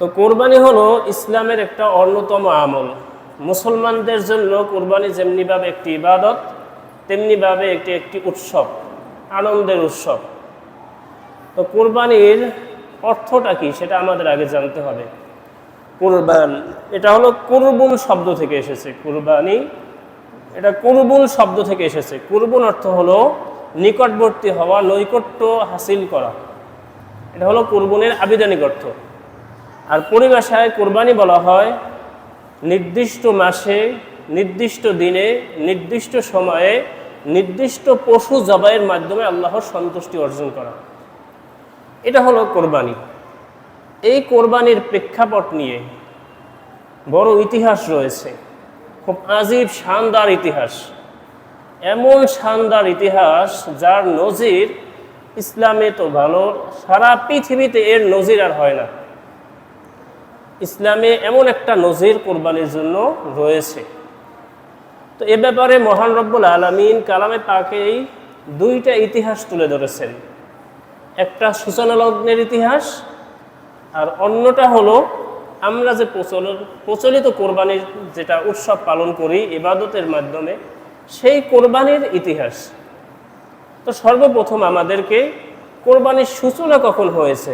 তো কোরবানি হলো ইসলামের একটা অন্যতম আমল। মুসলমানদের জন্য কোরবানি যেমনিভাবে একটি ইবাদত, তেমনিভাবে একটি উৎসব, আনন্দের উৎসব। তো কোরবানির অর্থটা কি সেটা আমাদের আগে জানতে হবে। কুরবান এটা হলো কুরবুন শব্দ থেকে এসেছে। কুরবানি এটা কুরবুন শব্দ থেকে এসেছে। কুরবুন অর্থ হলো নিকটবর্তী হওয়া, নৈকট্য হাসিল করা। এটা হলো কুরবুনের আবিধানিক অর্থ। আর পরিভাষায় কোরবানি বলা হয় নির্দিষ্ট মাসে, নির্দিষ্ট দিনে, নির্দিষ্ট সময়ে নির্দিষ্ট পশু জবাইয়ের মাধ্যমে আল্লাহর সন্তুষ্টি অর্জন করা। এটা হলো কোরবানি। এই কোরবানির প্রেক্ষাপট নিয়ে বড় ইতিহাস রয়েছে, খুব আজীব শানদার ইতিহাস। এমন শানদার ইতিহাস যার নজির ইসলামে তো ভালো, সারা পৃথিবীতে এর নজির আর হয় না। ইসলামে এমন একটা নজির কোরবানির জন্য রয়েছে। তো এ ব্যাপারে মহান রব্বুল আলামিন কালামে পাকেই দুইটা ইতিহাস তুলে ধরেছেন। একটা সূচনা লগ্নের ইতিহাস, আর অন্যটা হলো আমরা যে প্রচলিত কোরবানির যেটা উৎসব পালন করি ইবাদতের মাধ্যমে, সেই কোরবানির ইতিহাস। তো সর্বপ্রথম আমাদেরকে কোরবানির সূচনা কখন হয়েছে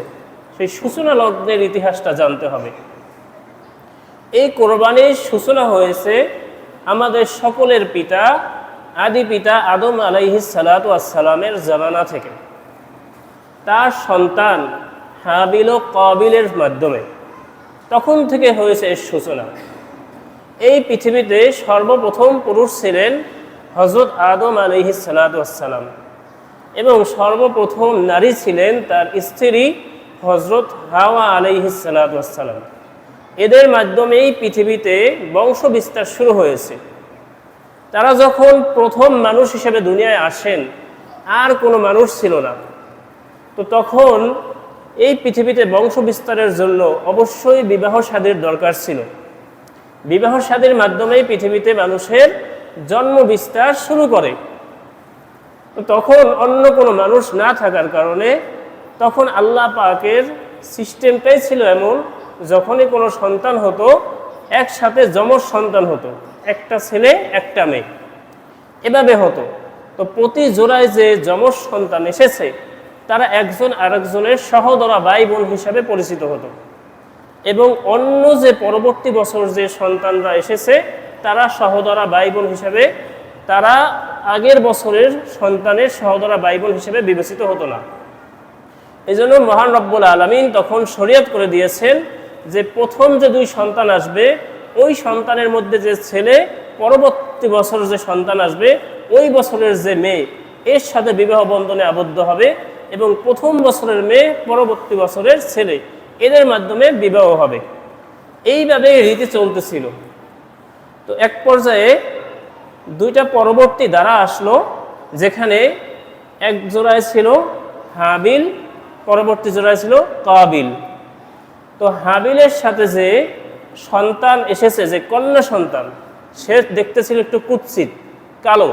সেই সূচনা লগ্নের ইতিহাসটা জানতে হবে। এই কোরবানির সূচনা হয়েছে আমাদের সকলের পিতা, আদি পিতা আদম আলাইহিস সালাতু ওয়াস সালামের জামানা থেকে। তার সন্তান হাবিল ও কাবিলের মাধ্যমে তখন থেকে হয়েছে এর সূচনা। এই পৃথিবীতে সর্বপ্রথম পুরুষ ছিলেন হযরত আদম আলাইহিস সালাতু ওয়াস সালাম, এবং সর্বপ্রথম নারী ছিলেন তার স্ত্রী হযরত হাওয়া আলাইহিস সালাতু ওয়াস সালাম। এদের মাধ্যমেই পৃথিবীতে বংশ বিস্তার শুরু হয়েছে। তারা যখন প্রথম মানুষ হিসেবে দুনিয়ায় আসেন, আর কোনো মানুষ ছিল না। তো তখন এই পৃথিবীতে বংশ বিস্তারের জন্য অবশ্যই বিবাহ শাদীর দরকার ছিল। বিবাহ শাদীর মাধ্যমেই পৃথিবীতে মানুষের জন্ম বিস্তার শুরু করে। তো তখন অন্য কোনো মানুষ না থাকার কারণে তখন আল্লাহ পাকের সিস্টেমটাই ছিল এমন, যখনই কোনো সন্তান হতো একসাথে যমজ সন্তান হতো, একটা ছেলে একটা মেয়ে, এভাবে হতো। তো প্রতি জোড়ায় যে যমজ সন্তান এসেছে তারা একজন আরেকজনের সহোদরা ভাই বোন হিসাবে পরিচিত হতো, এবং অন্য যে পরবর্তী বছর যে সন্তানরা এসেছে তারা সহোদরা ভাই বোন হিসাবে, তারা আগের বছরের সন্তানের সহোদরা ভাই বোন হিসেবে বিবেচিত হতো না। এই জন্য মহান রব্বুল আলামিন তখন শরীয়ত করে দিয়েছেন যে প্রথম যে দুই সন্তান আসবে, ওই সন্তানের মধ্যে যে ছেলে, পরবর্তী বছর যে সন্তান আসবে ওই বছরের যে মেয়ে, এর সাথে বিবাহ বন্ধনে আবদ্ধ হবে, এবং প্রথম বছরের মেয়ে পরবর্তী বছরের ছেলে, এদের মাধ্যমে বিবাহ হবে। এইভাবে রীতি চলতেছিল। তো এক পর্যায়ে দুইটা পরবর্তী দ্বারা আসলো, যেখানে এক জোড়ায় ছিল হাবিল, পরবর্তী জোড়ায় ছিল কাবিল। তো হাবিলের সাথে যে সন্তান এসেছে, যে কন্যা সন্তান, সে দেখতে ছিল একটু কুৎসিত, কালো,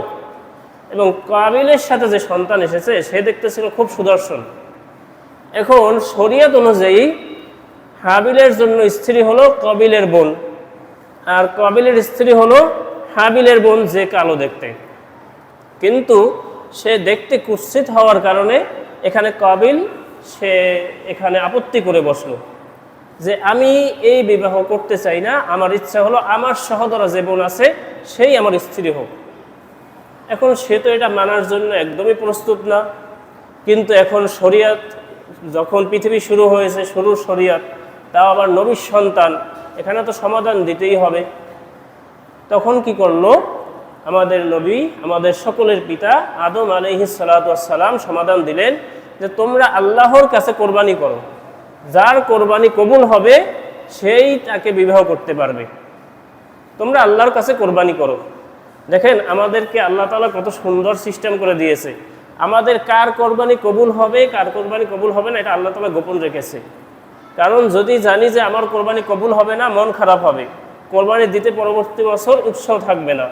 এবং কাবিলের সাথে যে সন্তান এসেছে সে দেখতে ছিল খুব সুদর্শন। এখন শরীয়ত অনুযায়ী হাবিলের জন্য স্ত্রী হলো কাবিলের বোন, আর কাবিলের স্ত্রী হলো হাবিলের বোন যে কালো দেখতে। কিন্তু সে দেখতে কুৎসিত হওয়ার কারণে এখানে কাবিল সে এখানে আপত্তি করে বসলো যে আমি এই বিবাহ করতে চাই না, আমার ইচ্ছা হলো আমার সহোদরা যে বোন আছে সেই আমার স্ত্রী হোক। এখন সে তো এটা মানার জন্য একদমই প্রস্তুত না। কিন্তু এখন শরীয়ত যখন পৃথিবী শুরু হয়েছে, শুরুর শরীয়ত, তাও আবার নবীর সন্তান, এখানে তো সমাধান দিতেই হবে। তখন কি করলো আমাদের নবী, আমাদের সকলের পিতা আদম আলাইহিস সালাতু ওয়াস সালাম সমাধান দিলেন যে তোমরা আল্লাহর কাছে কোরবানি করো, যার কোরবানি কবুল হবে সেই তাকে বিবাহ করতে পারবে। তোমরা আল্লাহর কাছে কোরবানি করো। দেখেন আমাদেরকে আল্লাহ তাআলা কত সুন্দর সিস্টেম করে দিয়েছে। আমাদের কার কোরবানি কবুল হবে, কার কোরবানি কবুল হবে না, এটা আল্লাহ তাআলা গোপন রেখেছে। কারণ যদি জানি যে আমার কোরবানি কবুল হবে না, মন খারাপ হবে, কোরবানি দিতে পরবর্তী বছর উৎসাহ থাকবে না।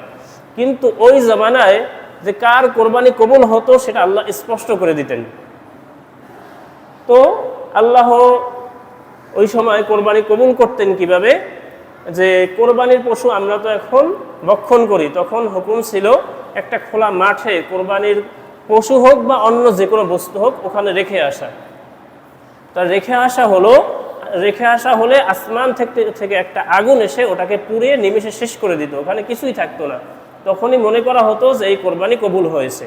কিন্তু ওই জামানায় যে কার কোরবানি কবুল হতো সেটা আল্লাহ স্পষ্ট করে দিতেন। তো আল্লাহ ওই সময় কোরবানি কবুল করতেন কিভাবে, যে কোরবানির পশু আমরা তো এখন ভক্ষণ করি, তখন হুকুম ছিল একটা খোলা মাঠে কোরবানির পশু হোক বা অন্য যে কোনো বস্তু হোক ওখানে রেখে আসা। তা রেখে আসা হলে আসমান থেকে একটা আগুন এসে ওটাকে পুড়িয়ে নিমেষে শেষ করে দিত, ওখানে কিছুই থাকতো না। তখনই মনে করা হতো যে এই কোরবানি কবুল হয়েছে।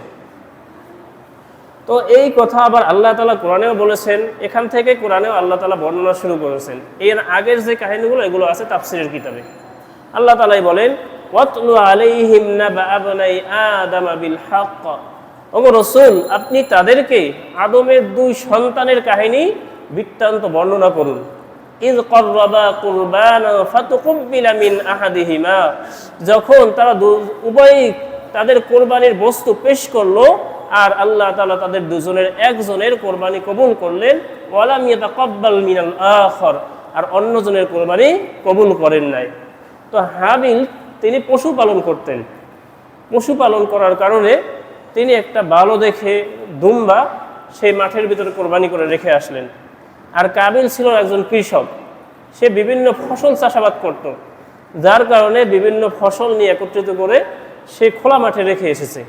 তো এই কথা আবার আল্লাহ তাআলা কোরআনেও বলেছেন, এখান থেকে কোরআনেও আল্লাহ তাআলা বর্ণনা শুরু করেছেন। এর আগের যে কাহিনীগুলো এগুলো আছে তাফসীরের কিতাবে। আল্লাহ তাআলাই বলেন, ওয়াতলু আলাইহিম নাবা আবনাই আদম বিল হক। ওগো রাসূল, আপনি তাদেরকে আদমের 2 সন্তানের কাহিনী বৃত্তান্ত বর্ণনা করুন। ইয ক্বাররাবা কুরবানা ফাতুকবিলা মিন আহাদিহিমা, যখন তারা উভয়ই তাদের কোরবানির বস্তু পেশ করলো আর আল্লাহ তাআলা তাদের দুজনের একজনের কোরবানি কবুল করলেন, ওয়ালাম ইয়াতাকাব্বাল মিনাল আখর, আর অন্যজনের কোরবানি কবুল করেন নাই। তো হাবিল তিনি পশুপালন করতেন, পশুপালন করার কারণে তিনি একটা ভালো দেখে দুম্বা সেই মাঠের ভিতরে কোরবানি করে রেখে আসলেন। আর কাবিল ছিল একজন কৃষক, সে বিভিন্ন ফসল চাষাবাদ করত, যার কারণে বিভিন্ন ফসল নিয়ে একত্রিত করে সে খোলা মাঠে রেখে এসেছে।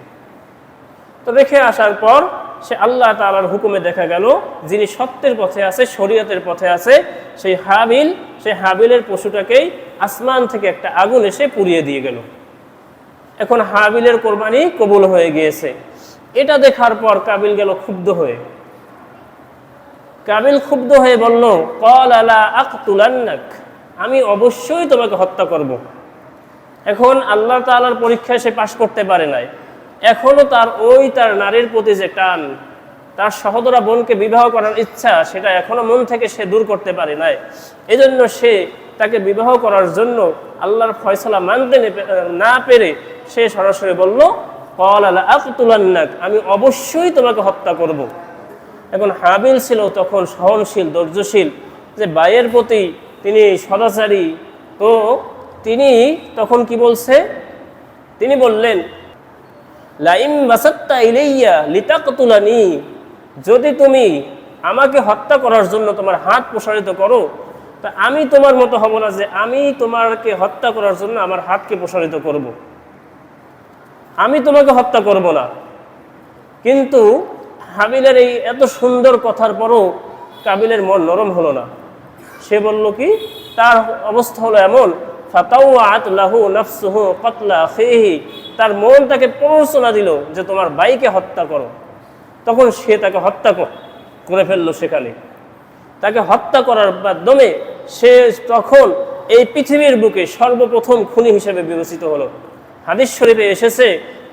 তো রেখে আসার পর সে আল্লাহ তাআলার হুকুমে দেখা গেল যিনি সত্যের পথে আছে, শরীয়তের পথে আছে, সেই হাবিলের পশুটাকেই আসমান থেকে একটা আগুন এসে পুড়িয়ে দিয়ে গেল। এখন হাবিলের কোরবানি কবুল হয়ে গিয়েছে। এটা দেখার পর কাবিল গেল ক্ষুব্ধ হয়ে। কাবিল ক্ষুব্ধ হয়ে বলল, ক্বালা লা আকতুলান্নাক, আমি অবশ্যই তোমাকে হত্যা করব। এখন আল্লাহ তাআলার পরীক্ষায় সে পাশ করতে পারে নাই, এখনো তার নারীর প্রতি যে টান, তার সহোদরা বোনকে বিবাহ করার ইচ্ছা, সেটা এখনো মন থেকে সে দূর করতে পারে নাই। এজন্য সে তাকে বিবাহ করার জন্য আল্লাহর ফয়সালা মানতে না পেরে সে সরাসরি বলল, ক্বালা লা আকতুলান্নাক, আমি অবশ্যই তোমাকে হত্যা করব। এখন হাবিল ছিল তখন সহনশীল, ধৈর্যশীল, যে ভাইয়ের প্রতি তিনি সদাচারী। তো তিনি তখন কি বলছে, তিনি বললেন, লাইম বাসাত্তা ইলাইয়া লিতাকতুলানি, যদি তুমি আমাকে হত্যা করার জন্য তোমার হাত প্রসারিত করো, তা আমি তোমার মতো হব না যে আমি তোমাকে হত্যা করার জন্য আমার হাতকে প্রসারিত করব, আমি তোমাকে হত্যা করব না। কিন্তু হাবিলের এই এত সুন্দর কথার পরও কাবিলের মন নরম হলো না। সে বলল কি, তার অবস্থা হলো এমন, ফাতাওয়াত লাহু নাফসুহু ক্বাতলা আখিহি, তার মন তাকে প্ররোচনা দিল যে তোমার ভাইকে হত্যা করো। তখন সে তাকে হত্যা করে ফেললো। সেখানে তাকে হত্যা করার মাধ্যমে সে তখন এই পৃথিবীর বুকে সর্বপ্রথম খুনি হিসেবে বিবেচিত হলো। হাদিস শরীফে এসেছে,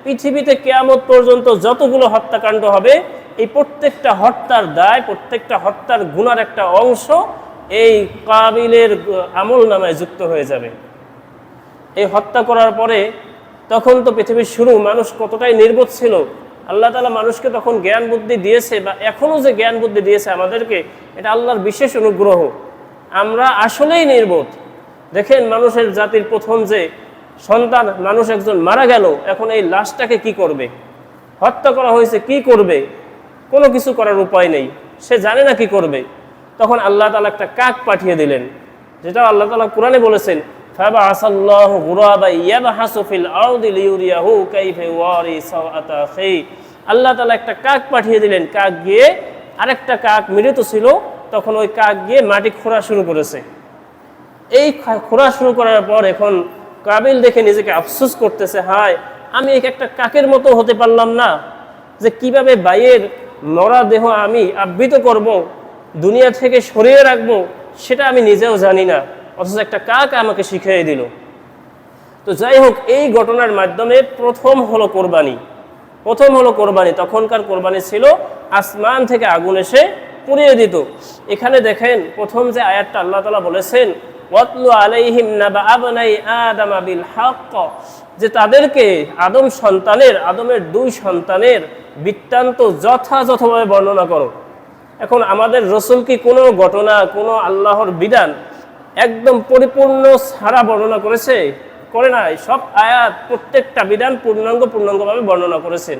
পৃথিবীতে কিয়ামত পর্যন্ত যতগুলো হত্যাকাণ্ড হবে, এই প্রত্যেকটা হত্যার দায়, প্রত্যেকটা হত্যার গুনার একটা অংশ এই কাবিলের আমল নামায় যুক্ত হয়ে যাবে। এই হত্যা করার পরে তখন তো পৃথিবীর শুরু, মানুষ কতটাই নির্বোধ ছিল। আল্লাহ তাআলা মানুষকে তখন জ্ঞান বুদ্ধি দিয়েছে, বা এখনও যে জ্ঞান বুদ্ধি দিয়েছে আমাদেরকে, এটা আল্লাহর বিশেষ অনুগ্রহ। আমরা আসলেই নির্বোধ। দেখেন, মানুষের জাতির প্রথম যে সন্তান, মানুষ একজন মারা গেল, এখন এই লাশটাকে কি করবে? হত্যা করা হয়েছে, কি করবে? কোনো কিছু করার উপায় নেই, সে জানে না কি করবে। তখন আল্লাহ তাআলা একটা কাক পাঠিয়ে দিলেন, যেটা আল্লাহ তাআলা কোরআনে বলেছেন, ফাবাআসাল্লাহু গুরাবা ইয়াবহাসু ফিল আরদি লিউরিয়াহু কাইফা ইওয়ারি সাওআতা আখি। আল্লাহ তাআলা একটা কাক পাঠিয়ে দিলেন। কাক গিয়ে, আরেকটা কাক মৃত ছিল, তখন ওই কাক গিয়ে মাটি খোঁড়া শুরু করেছে। এই খোঁড়া শুরু করার পর এখন কাবিল দেখে নিজেকে আফসোস করতেছে, হায়, আমি একটা কাকের মতো হতে পারলাম না, যে কিভাবে ভাইয়ের মরা দেহ আমি আবৃত করব, দুনিয়া থেকে সরিয়ে রাখবো, সেটা আমি নিজেও জানি না, অথচ একটা কাক আমাকে শিখিয়ে দিল। তো যাই হোক, এই ঘটনার মাধ্যমে প্রথম হলো কোরবানি। তখনকার কোরবানি ছিল আসমান থেকে আগুন এসে পুড়িয়ে দিত। এখানে দেখেন, প্রথম যে আয়াতটা আল্লাহ তাআলা বলেছেন, ওয়াতলু আলাইহিম নাবা আবনাই আদম বিল হক, যে তাদেরকে আদমের 2 সন্তানের বৃত্তান্ত যথাযথভাবে বর্ণনা করো। এখন আমাদের রাসূল কি কোনো ঘটনা, কোনো আল্লাহর বিধান একদম পরিপূর্ণ সারা বর্ণনা করেছে? করে নাই। সব আয়াত, প্রত্যেকটা বিধান পূর্ণাঙ্গভাবে বর্ণনা করেছেন।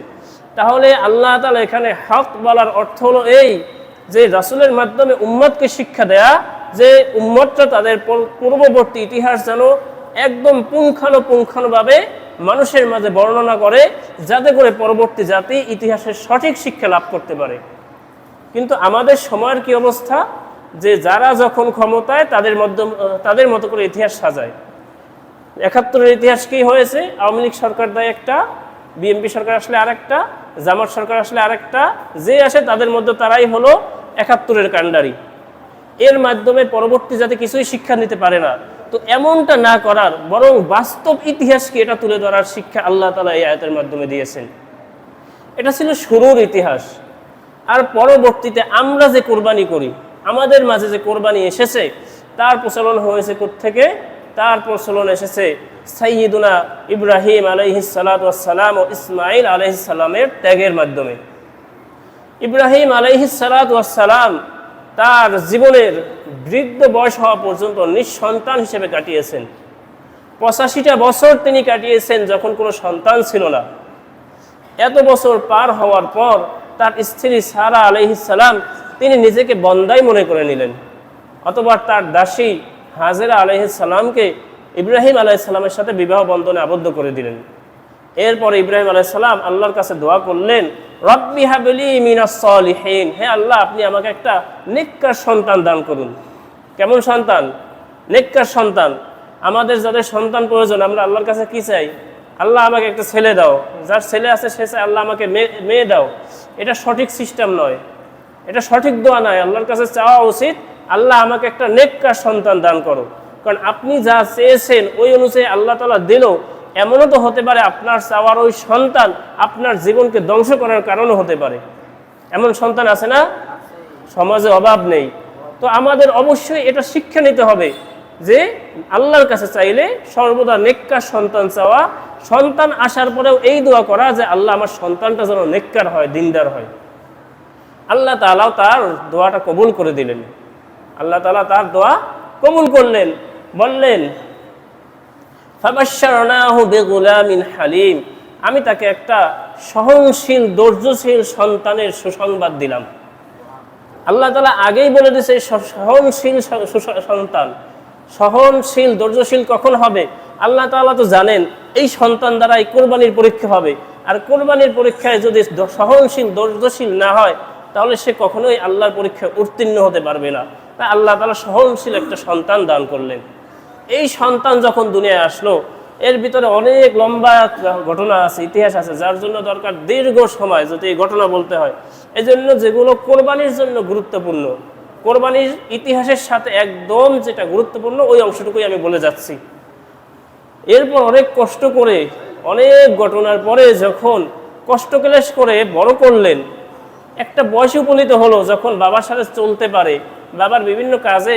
তাহলে আল্লাহ তাআলা এখানে হক বলার অর্থ হলো এই, যে রাসূলের মাধ্যমে উম্মতকে শিক্ষা দেয়া যে উম্মতটা তাদের পূর্ববর্তী ইতিহাস যেন একদম পুঙ্খানুপুঙ্খানুভাবে মানুষের মাঝে বর্ণনা করে, যাতে করে পরবর্তী জাতি ইতিহাসের সঠিক শিক্ষা লাভ করতে পারে। কিন্তু আমাদের সময়ের কি অবস্থা, যে যারা যখন ক্ষমতায় তাদের মতো করে ইতিহাস সাজায়। ৭১-এর ইতিহাস কি হয়েছে? আওয়ামী লীগ সরকার দেয় একটা, বিএনপি সরকার আসলে আরেকটা, জামাত সরকার আসলে আরেকটা, যে আসে তাদের মধ্যে তারাই হলো ৭১-এর কাণ্ডারি। এর মাধ্যমে পরবর্তী জাতি কিছুই শিক্ষা নিতে পারে না। তো এমনটা না করার, বরং বাস্তব ইতিহাসকে এটা তুলে ধরার শিক্ষা আল্লাহ তাআলা এই আয়াতের মাধ্যমে দিয়েছেন। এটা ছিল শুরুর ইতিহাস। আর পরবর্তীতে আমরা যে কোরবানি করি, আমাদের মাঝে যে কোরবানি এসেছে, তার প্রচলন হয়েছে কোত্থেকে? তার প্রচলন এসেছে সাইয়্যিদুনা ইব্রাহিম আলাইহিস সালাতু ওয়াস সালাম ও ইসমাঈল আলাইহিস সালামের ত্যাগের মাধ্যমে। ইব্রাহিম আলাইহিস সালাতু ওয়াস সালাম তার জীবনের বৃদ্ধ বয়স হওয়া পর্যন্ত নিঃসন্তান হিসেবে কাটিয়েছেন। ৮৫টা বছর তিনি কাটিয়েছেন যখন কোনো সন্তান ছিল না। এত বছর পার হওয়ার পর তার স্ত্রী সারা আলাইহিস সালাম তিনি নিজেকে বন্দাই মনে করে নিলেন, অথবা তার দাসী হাজেরা আলাইহিস সালামকে ইব্রাহিম আলাইহিস সালামের সাথে বিবাহ বন্ধনে আবদ্ধ করে দিলেন। এরপর ইব্রাহিম আলাইহিস সালাম আল্লাহর কাছে দোয়া করলেন, রব্বি হাবলি মিনাস সলিহিন, হে আল্লাহ আপনি আমাকে একটা নেককার সন্তান দান করুন। কেমন সন্তান? নেককার সন্তান। আমাদের যাদের সন্তান প্রয়োজন, আমরা আল্লাহর কাছে কি চাই? আল্লাহ আমাকে একটা ছেলে দাও। যার ছেলে আছে সে চায় আল্লাহ আমাকে মেয়ে দাও। এটা সঠিক সিস্টেম নয়, এটা সঠিক দোয়া নয়। আল্লাহর কাছে চাওয়া উচিত, আল্লাহ আমাকে একটা নেককার সন্তান দান করো। কারণ আপনি যা চেয়েছেন ওই অনুযায়ী আল্লাহ তাআলা দিল। এমনও তো হতে পারে আপনার চাওয়ার ওই সন্তান আপনার জীবনকে ধ্বংস করার কারণও হতে পারে। এমন সন্তান আছে না? সমাজে অভাব নেই। তো আমাদের অবশ্যই এটা শিক্ষা নিতে হবে যে আল্লাহর কাছে চাইলে সর্বদা নেককার সন্তান চাওয়া, সন্তান আসার পরেও এই দোয়া করা যে আল্লাহ আমার সন্তানটা যেন নেককার হয়, দিনদার হয়। আল্লাহ তাআলাও তার দোয়াটা কবুল করে দিলেন। আল্লাহ তাআলা তার দোয়া কবুল করলেন, বললেন ফাবাশশারনাহু বিগুলামিন হালিম, আমি তাকে একটা সহনশীল ধৈর্যশীল সন্তানের সুসংবাদ দিলাম। আল্লাহ তাআলা আগেই বলে দিয়েছে সহনশীল সন্তান, সহনশীল ধৈর্যশীল কখন হবে? আল্লাহ তাআলা তো জানেন এই সন্তান দ্বারাই কোরবানির পরীক্ষা হবে। আর কোরবানির পরীক্ষায় যদি সহনশীল ধৈর্যশীল না হয়, তাহলে সে কখনোই আল্লাহর পরীক্ষায় উত্তীর্ণ হতে পারবে না। তাই আল্লাহ তাআলা সহনশীল একটা সন্তান দান করলেন। এই সন্তান যখন দুনিয়ায় আসলো, এর ভিতরে অনেক লম্বা ঘটনা আছে, ইতিহাস আছে, যার জন্য দরকার দীর্ঘ সময় যদি এই ঘটনা বলতে হয়। এই জন্য যেগুলো কোরবানির জন্য গুরুত্বপূর্ণ, কোরবানির ইতিহাসের সাথে একদম যেটা গুরুত্বপূর্ণ, ওই অংশটুকুই আমি বলে যাচ্ছি। এরপর অনেক কষ্ট করে, অনেক ঘটনার পরে যখন কষ্ট ক্লেশ করে বড় করলেন, একটা বয়সে উপনীত হলো যখন বাবার সাথে চলতে পারে, বাবার বিভিন্ন কাজে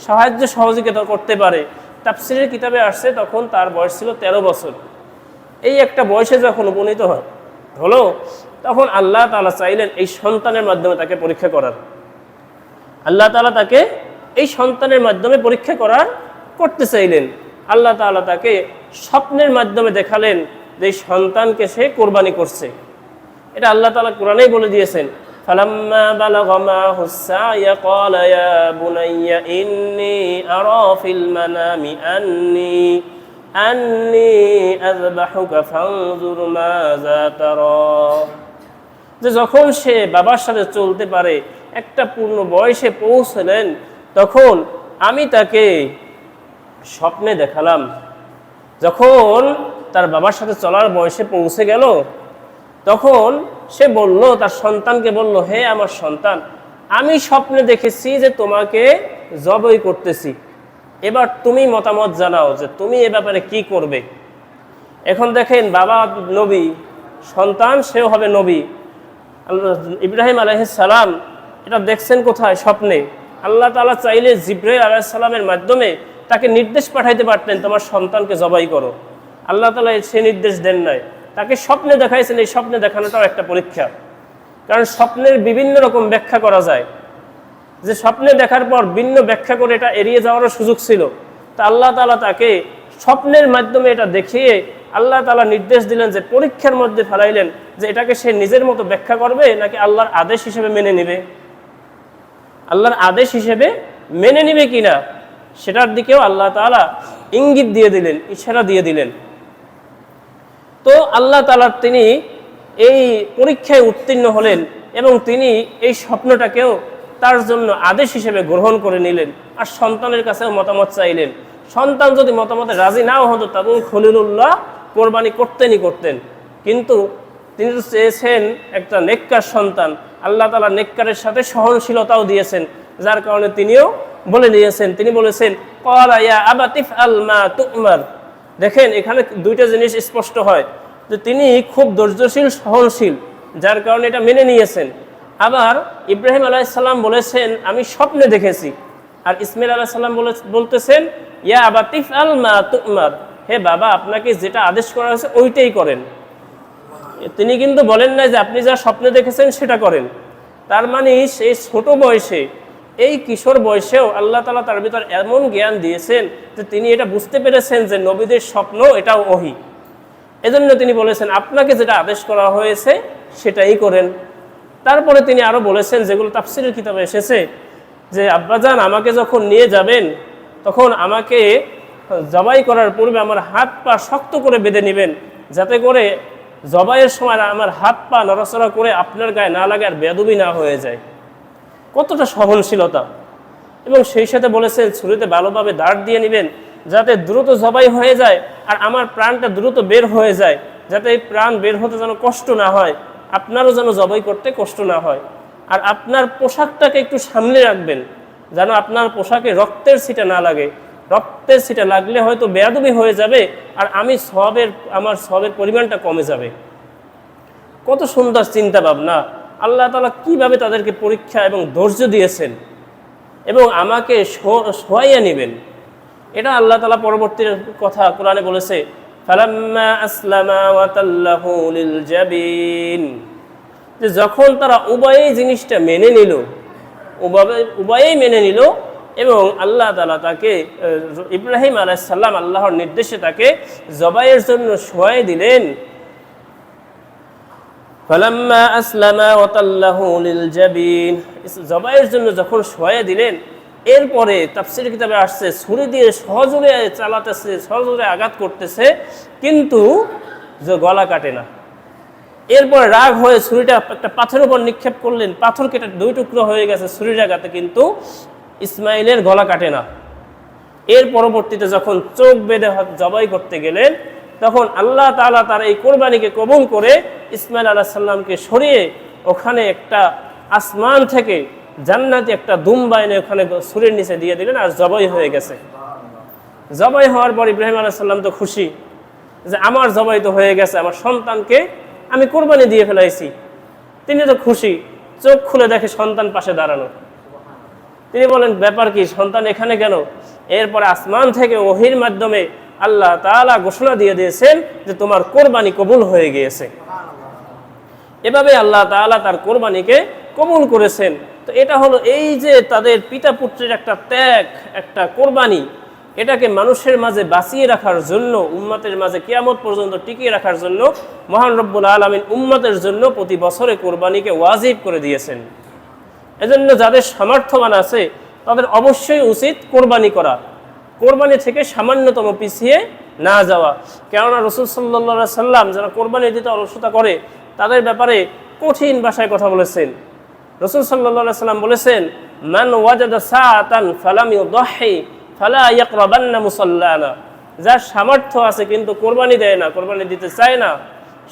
সাহায্য সহযোগিতা করতে পারে। তাফসীরের কিতাবে আসছে তখন তার বয়স ছিল 13 বছর। এই একটা বয়সে যখন উপনীত হলো, তখন আল্লাহ তাআলা চাইলেন এই সন্তানের মাধ্যমে তাকে পরীক্ষা করার। আল্লাহ তাআলা তাকে এই সন্তানের মাধ্যমে পরীক্ষা করতে চাইলেন। আল্লাহ তাআলা তাকে স্বপ্নের মাধ্যমে দেখালেন যে এই সন্তানকে সে কোরবানি করছে। এটা আল্লাহ তাআলা কোরআনেই বলে দিয়েছেন, ফালাম্মা বালাগা মাহুস সা'য়া ক্বালা ইয়া বুনাইয়া ইন্নী আরা ফিল মানামি আন্নী আযবাহুকা ফানজুর মাযা তারা। যে যখন সে বাবার সাথে চলতে পারে, একটা পূর্ণ বয়সে পৌঁছলেন, তখন আমি তাকে স্বপ্নে দেখালাম। যখন তার বাবার সাথে চলার বয়সে পৌঁছে গেল, তখন সে বলল, তার সন্তানকে বলল, হে আমার সন্তান, আমি স্বপ্নে দেখেছি যে তোমাকে জবাই করতেছি। এবার তুমি মতামত জানাও যে তুমি এ ব্যাপারে কি করবে। এখন দেখেন, বাবা নবী, সন্তান সেও হবে নবী। ইব্রাহিম আলাইহিস সালাম এটা দেখছেন কোথায়? স্বপ্নে। আল্লাহ তাআলা চাইলে জিবরাইল আলাইহিস সালামের মাধ্যমে তাকে নির্দেশ পাঠাইতে পারতেন, তোমার সন্তানকে জবাই করো। আল্লাহ তাআলা সে নির্দেশ দেন নাই, তাকে স্বপ্নে দেখাইছেন। এই স্বপ্নে দেখানোটাও একটা পরীক্ষা, কারণ স্বপ্নের বিভিন্ন রকম ব্যাখ্যা করা যায়। যে স্বপ্নে দেখার পর ভিন্ন ব্যাখ্যা করে এটা এড়িয়ে যাওয়ারও সুযোগ ছিল। তা আল্লাহ তাআলা তাকে স্বপ্নের মাধ্যমে এটা দেখিয়ে আল্লাহ তাআলা নির্দেশ দিলেন, যে পরীক্ষার মধ্যে ফেলাইলেন যে এটাকে সে নিজের মতো ব্যাখ্যা করবে নাকি আল্লাহর আদেশ হিসেবে মেনে নেবে। আল্লাহর আদেশ হিসেবে মেনে নিবে কিনা সেটার দিকেও আল্লাহ তাআলা ইঙ্গিত দিয়ে দিলেন, ইশারা দিয়ে দিলেন। তো আল্লাহ তাআলা তিনি এই পরীক্ষায় উত্তীর্ণ হলেন এবং তিনি এই স্বপ্নটাকেও তার জন্য আদেশ হিসেবে গ্রহণ করে নিলেন আর সন্তানের কাছেও মতামত চাইলেন। সন্তান যদি মতামতে রাজি নাও হতো তবু খলিলুল্লাহ কোরবানি করতেন, কিন্তু তিনি তো চেয়েছেন একটা নেককার সন্তান। আল্লাহ তাআলা নেককারের সাথে সহনশীলতাও দিয়েছেন, যার কারণে তিনিও বলে নিয়েছেন। তিনি বলেছেন ক্বালা ইয়া আবাতি ইফআল মা তু'মার। দেখেন এখানে দুইটা জিনিস স্পষ্ট হয় যে তিনি খুব ধৈর্যশীল, সহনশীল, যার কারণে এটা মেনে নিয়েছেন। আবার ইব্রাহিম আলাইহিস সালাম বলেছেন আমি স্বপ্নে দেখেছি, আর ইসমাঈল আলাইহিস সালাম বলতেছেন ইয়া আবাতি ইফআল মা তু'মার, হে বাবা আপনাকে যেটা আদেশ করা হয়েছে ওইটাই করেন। তিনি কিন্তু বলেন না যে আপনি যা স্বপ্নে দেখেছেন সেটা করেন। তার মানে সেই ছোট বয়সে, এই কিশোর বয়সেও আল্লাহ তাআলা তার ভিতর এমন জ্ঞান দিয়েছেন যে তিনি এটা বুঝতে পেরেছেন যে নবীদের স্বপ্ন এটাও ওহী। এজন্য তিনি বলেছেন আপনাকে যেটা আদেশ করা হয়েছে সেটাই করেন। তারপরে তিনি আরো বলেছেন, যেগুলো তাফসীরের কিতাবে এসেছে, যে আব্বাজান আমাকে যখন নিয়ে যাবেন তখন আমাকে জবাই করার পূর্বে আমার হাত পা শক্ত করে বেঁধে নেবেন, যাতে করে জবাইয়ের সময় আমার হাত পা নড়াচড়া করে আপনার গায়ে না লাগে আর বেয়াদবি না হয়ে যায়। কতটা সহনশীলতা! এবং সেই সাথে বলেছেন ছুরিতে ভালোভাবে দাঁড় দিয়ে নেবেন যাতে দ্রুত জবাই হয়ে যায় আর আমার প্রাণটা দ্রুত বের হয়ে যায়, যাতে এই প্রাণ বের হতে যেন কষ্ট না হয়, আপনারও যেন জবাই করতে কষ্ট না হয়। আর আপনার পোশাকটাকে একটু সামলে রাখবেন যেন আপনার পোশাকে রক্তের ছিটা না লাগে। রক্তের ছিটা লাগলে হয়তো বেয়াদবি হয়ে যাবে আর আমার সওয়াবের পরিমাণটা কমে যাবে। কত সুন্দর চিন্তা ভাবনা! আল্লাহ তাআলা কিভাবে তাদেরকে পরীক্ষা এবং ধৈর্য দিয়েছেন এবং আমাকে শোয়াইয়া নেবেন, এটা আল্লাহ তাআলা পরবর্তী কথা কোরআনে বলেছে ফালাম্মা আসলামা ওয়া তাল্লাহু লিল জাবিন, যে যখন তারা উভয়েই জিনিসটা মেনে নিল, উভয়েই মেনে নিল এবং আল্লাহ তাআলা তাকে ইব্রাহিম আলাইহিস সালাম আল্লাহর নির্দেশে তাকে জবাইয়ের জন্য শোয়াই দিলেন। ফালাম্মা আসলামা ওয়া তাল্লাহু লিল জাবিন, জবাইয়ের জন্য যখন শোয়াই দিলেন, এরপরে তাফসীর কিতাবে আসছে ছুরি দিয়ে সজোরে চালাতেছে, সজোরে আঘাত করতেছে, কিন্তু যে গলা কাটে না। এরপর রাগ হয়ে ছুরিটা একটা পাথরের উপর নিক্ষেপ করলেন, পাথর কেটে দুই টুকরো হয়ে গেছে ছুরির আঘাতে, কিন্তু ইসমাইলের গলা কাটে না। এর পরবর্তীতে যখন চোখ বেঁধে জবাই করতে গেলেন তখন আল্লাহ তাআলা তার এই কোরবানিকে কবুল করে ইসমাইল আলাইহিস সালামকে সরিয়ে ওখানে একটা আসমান থেকে জান্নাতি একটা দুম্বা এনে ওখানে ছুরির নিচে দিয়ে দিলেন আর জবাই হয়ে গেছে। জবাই হওয়ার পর ইব্রাহিম আলাইহিস সালাম তো খুশি যে আমার জবাই তো হয়ে গেছে, আমার সন্তানকে আমি কোরবানি দিয়ে ফেলাইছি। তিনি তো খুশি, চোখ খুলে দেখে সন্তান পাশে দাঁড়ানো। তিনি বলেন ব্যাপার কি, সন্তান এখানে কেন? এরপরে আসমান থেকে ওহীর মাধ্যমে আল্লাহ তাআলা ঘোষণা দিয়ে দিয়েছেন যে তোমার কোরবানি কবুল হয়ে গিয়েছে। এভাবে আল্লাহ তাআলা তার কোরবানিকে কবুল করেছেন। তো এটা হলো এই যে তাদের পিতা পুত্রের একটা ত্যাগ, একটা কোরবানি, এটাকে মানুষের মাঝে বাঁচিয়ে রাখার জন্য, উম্মতের মাঝে কিয়ামত পর্যন্ত টিকিয়ে রাখার জন্য মহান রব্বুল আলামিন উম্মতের জন্য প্রতি বছরে কোরবানিকে ওয়াজিব করে দিয়েছেন। এজন্য যাদের সামর্থ্যবান আছে তাদের অবশ্যই উচিত কোরবানি করা, কোরবানি থেকে সামান্যতম পিছিয়ে না যাওয়া। কেননা রাসূল সাল্লাল্লাহু আলাইহি সাল্লাম যারা কোরবানি দিতে অলসতা করে তাদের ব্যাপারে কঠিন ভাষায় কথা বলেছেন। রাসূল সাল্লাল্লাহু আলাইহি সাল্লাম বলেছেন মান ওয়াজাদা সাআতান ফালাম ইউদাহি ফালা ইয়াকরাবান্না মুসাল্লানা, যার সামর্থ্য আছে কিন্তু কোরবানি দেয় না, কোরবানি দিতে চায় না,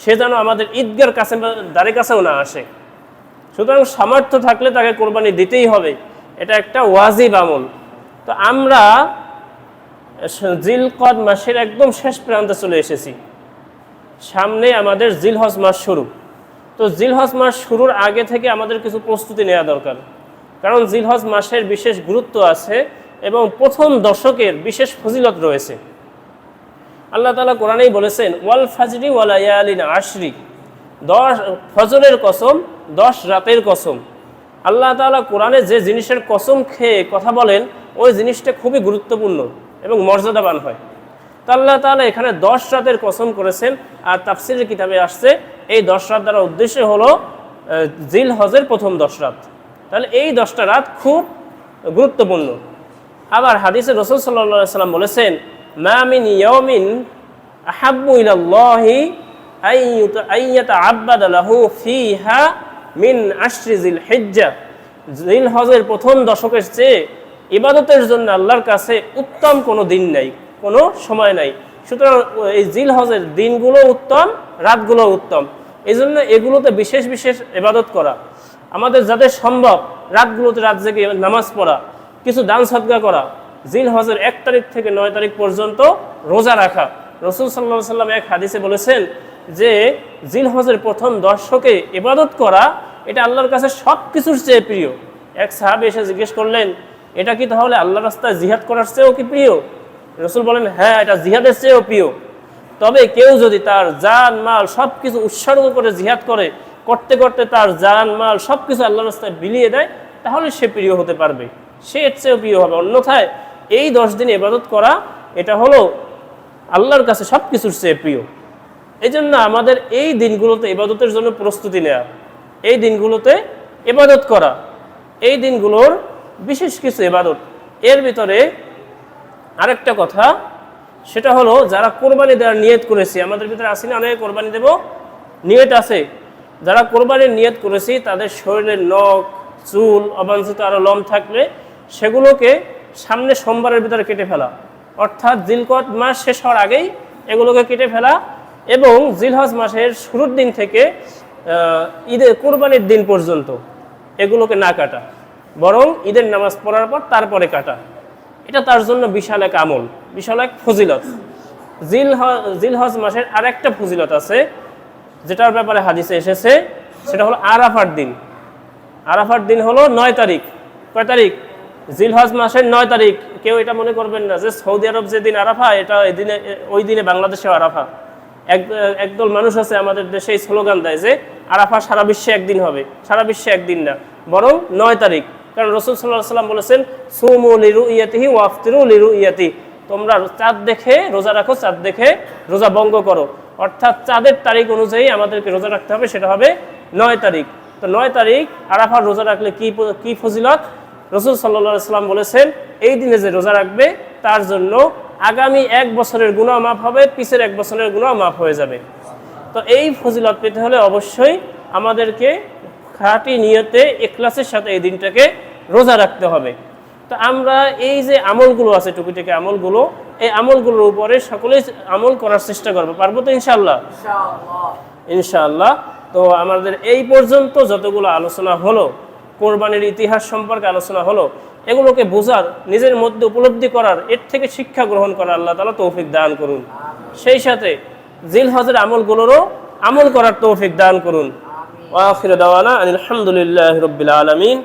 সে যেন আমাদের ঈদগার কাছে দ্বারে কাছেও না আসে। সুতরাং সামর্থ্য থাকলে তাকে কোরবানি দিতেই হবে, এটা একটা ওয়াজিব আমল। তো আমরা জিলকদ মাসের একদম শেষ প্রান্তে চলে এসেছি, সামনে আমাদের জিলহজ মাস শুরু। তো জিলহজ মাস শুরুর আগে থেকে আমাদের কিছু প্রস্তুতি নেওয়া দরকার, কারণ জিলহজ মাসের বিশেষ গুরুত্ব আছে এবং প্রথম দশকের বিশেষ ফজিলত রয়েছে। আল্লাহ তাআলা কোরআনেই বলেছেন ওয়াল ফাজরি ওয়া লায়ালিন আশরি, 10 ফজরের কসম, 10 রাতের কসম। আল্লাহ তাআলা কোরআনে যে জিনিসের কসম খেয়ে কথা বলেন ওই জিনিসটা খুবই গুরুত্বপূর্ণ এবং মর্যাদাবান হয়। তো আল্লাহ তাআলা এখানে 10 রাতের কসম করেছেন, আর তাফসীরের কিতাবে আসছে এই 10 রাত দ্বারা উদ্দেশ্য হলো জিলহজের প্রথম 10 রাত। তাহলে এই 10টা রাত খুব গুরুত্বপূর্ণ। আবার হাদিসে রাসূল সাল্লাল্লাহু আলাইহি সাল্লাম বলেছেন, মা মিন ইয়াউমিন আহাব্বু ইলাল্লাহি আইয়াতাআব্বাদা লাহু ফিহা মিন আশরি জিল হিজ্জা। জিল হজের প্রথম দশকের চেয়ে ইবাদতের জন্য আল্লাহর কাছে উত্তম কোনো দিন নাই, কোনো সময় নাই। সুতরাং এই জিল হজের দিনগুলো উত্তম, রাতগুলো উত্তম। এই জন্য এগুলোতে বিশেষ বিশেষ ইবাদত করা, আমাদের যাদের সম্ভব রাতগুলোতে রাত জেগে নামাজ পড়া, কিছু দান সদকা করা, জিল হজের 1 তারিখ থেকে 9 তারিখ পর্যন্ত রোজা রাখা। রাসূল সাল্লাল্লাহু আলাইহি সাল্লাম এক হাদিসে বলেছেন যে জিল হজের প্রথম দশকে ইবাদত করা এটা আল্লাহর কাছে সব কিছুর চেয়ে প্রিয়। এক সাহাবী এসে জিজ্ঞেস করলেন, এটা কি তাহলে আল্লাহর রাস্তায় জিহাদ করার চেয়েও কি প্রিয়? রাসূল বলেন, হ্যাঁ, এটা জিহাদের চেয়েও প্রিয়। তবে কেউ যদি তার জান মাল সব কিছু উৎসর্গ করে জিহাদ করে, করতে করতে তার জান মাল সব কিছু আল্লাহর রাস্তায় বিলিয়ে দেয়, তাহলে সে প্রিয় হতে পারবে, সে এর চেয়েও প্রিয় হবে। অন্যথায় এই 10 দিন ইবাদত করা এটা হলো আল্লাহর কাছে সব কিছুর চেয়ে প্রিয়। এই জন্য আমাদের এই দিনগুলোতে ইবাদতের জন্য প্রস্তুতি নেওয়া, এই দিনগুলোতে ইবাদত করা, এই দিনগুলোর বিশেষ কিছু ইবাদত। এর ভিতরে আরেকটা কথা, সেটা হলো যারা কোরবানি দেওয়ার নিয়ত করেছি, আমাদের ভিতরে আসি না অনেকে কোরবানি দেব নিয়ত আছে, যারা কোরবানির নিয়ত করেছি তাদের শরীরের নখ, চুল, অবাঞ্ছিত আরও লম থাকলে সেগুলোকে সামনে সোমবারের ভিতরে কেটে ফেলা, অর্থাৎ জিলকদ মাস শেষ হওয়ার আগেই এগুলোকে কেটে ফেলা, এবং জিলহজ মাসের শুরুর দিন থেকে ঈদের কোরবানির দিন পর্যন্ত এগুলোকে না কাটা, বরং ঈদের নামাজ পড়ার পর তারপরে কাটা। এটা তার জন্য বিশাল এক আমল, বিশাল এক ফজিলত। জিলহজ মাসের আরেকটা ফজিলত আছে যেটার ব্যাপারে হাদিসে এসেছে, সেটা হলো আরাফার দিন। আরাফার দিন হলো 9 তারিখ। কয় তারিখ? জিলহজ মাসের 9 তারিখ। কেউ এটা মনে করবেন না যে সৌদি আরব যেদিন আরাফা এটা ওই দিনে বাংলাদেশেও আরাফা। একদল মানুষ আছে আমাদের দেশে এই স্লোগান দেয় যে আরাফা সারা বিশ্বে একদিন হবে। সারা বিশ্বে একদিন না, বরং 9 তারিখ। কারণ রাসূল সাল্লাল্লাহু আলাইহি সাল্লাম বলেছেন, সুমু লিরুইয়াতিহি ওয়াফতিরু লিরুইয়াতি, তোমরা চাঁদ দেখে রোজা রাখো, চাঁদ দেখে রোজা ভঙ্গ করো। অর্থাৎ চাঁদের তারিখ অনুযায়ী আমাদেরকে রোজা রাখতে হবে, সেটা হবে 9 তারিখ। তো 9 তারিখ আরাফার রোজা রাখলে কি ফজিলত? রাসূল সাল্লাল্লাহু আলাইহি সাল্লাম বলেছেন, এই দিনে যে রোজা রাখবে তার জন্য আগামী 1 বছরের গুনাহ মাফ হবে, পিছের 1 বছরের গুনাহ মাফ হয়ে যাবে। তো এই ফজিলত পেতে হলে অবশ্যই আমাদেরকে খাঁটি নিয়তে ইখলাসের সাথে এই দিনটাকে রোজা রাখতে হবে। তো আমরা এই যে আমলগুলো আছে, টুকিটাকি আমলগুলো, এই আমলগুলোর উপরে সকলেই আমল করার চেষ্টা করবো। পারবো তো ইনশাআল্লাহ? ইনশাআল্লাহ। তো আমাদের এই পর্যন্ত যতগুলো আলোচনা হলো, কোরবানির ইতিহাস সম্পর্কে আলোচনা হলো, এগুলোকে বোঝার, নিজের মধ্যে উপলব্ধি করার, এর থেকে শিক্ষা গ্রহণ করার আল্লাহ তাআলা তৌফিক দান করুন। সেই সাথে জিলহজের আমলগুলোরও আমল করার তৌফিক দান করুন। ওয়া আখিরু দাওয়ানা আলহামদুলিল্লাহি রাব্বিল আলামিন।